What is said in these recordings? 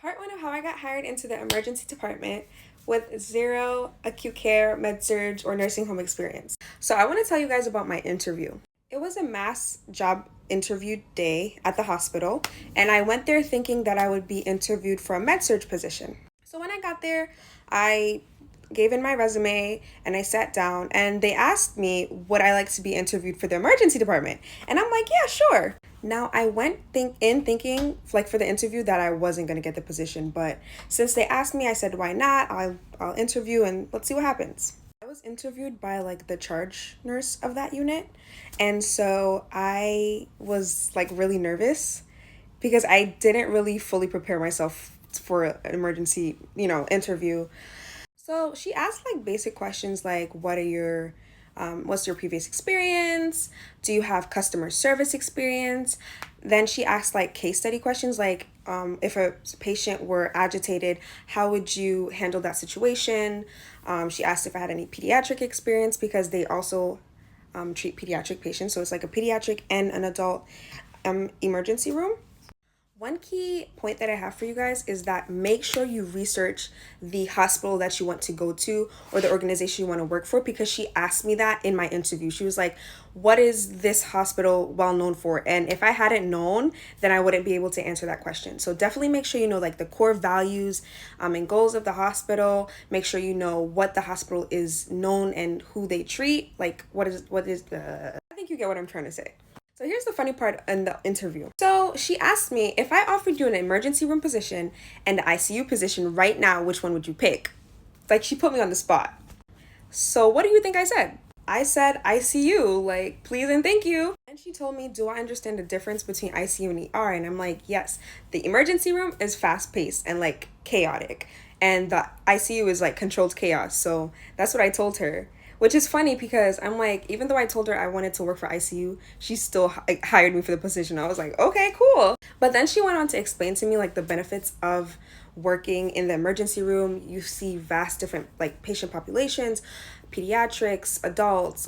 Part one of how I got hired into the emergency department with zero acute care, med surg, or nursing home experience. So I want to tell you guys about my interview. It was a mass job interview day at the hospital, and I went there thinking that I would be interviewed for a med surg position. So when I got there, I gave in my resume and I sat down and they asked me would I like to be interviewed for the emergency department. And I'm like, yeah, sure. Now I went thinking like for the interview that I wasn't going to get the position, but since they asked me, I said why not? I'll interview and let's see what happens. I was interviewed by like the charge nurse of that unit, and so I was like really nervous because I didn't really fully prepare myself for an emergency, interview. So she asked like basic questions like what's your previous experience? Do you have customer service experience? Then she asked like case study questions like if a patient were agitated, how would you handle that situation? She asked if I had any pediatric experience because they also treat pediatric patients. So it's like a pediatric and an adult emergency room. One key point that I have for you guys is that make sure you research the hospital that you want to go to or the organization you want to work for, because she asked me that in my interview. She was like, what is this hospital well known for? And if I hadn't known, then I wouldn't be able to answer that question. So definitely make sure you know like the core values and goals of the hospital. Make sure you know what the hospital is known and who they treat. Like what is the, I think you get what I'm trying to say. So here's the funny part in the interview. So she asked me, if I offered you an emergency room position and the ICU position right now, which one would you pick? Like she put me on the spot. So what do you think I said? I said ICU, like please and thank you. And she told me, do I understand the difference between ICU and ER? And I'm like, yes, the emergency room is fast paced and like chaotic. And the ICU is like controlled chaos. So that's what I told her. Which is funny because I'm like, even though I told her I wanted to work for ICU, she still hired me for the position. I was like, okay, cool. But then she went on to explain to me like the benefits of working in the emergency room. You see vast different like patient populations, pediatrics, adults,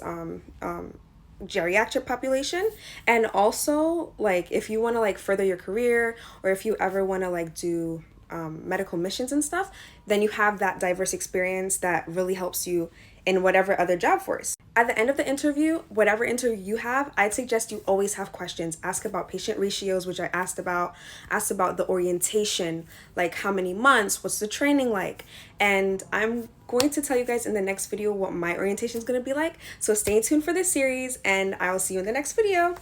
geriatric population. And also like if you want to like further your career, or if you ever want to like do medical missions and stuff, then you have that diverse experience that really helps you in whatever other job force. At the end of the interview, whatever interview you have, I'd suggest you always have questions. Ask about patient ratios, which I asked about the orientation, like how many months, what's the training like. And I'm going to tell you guys in the next video what my orientation is going to be like. So stay tuned for this series and I'll see you in the next video.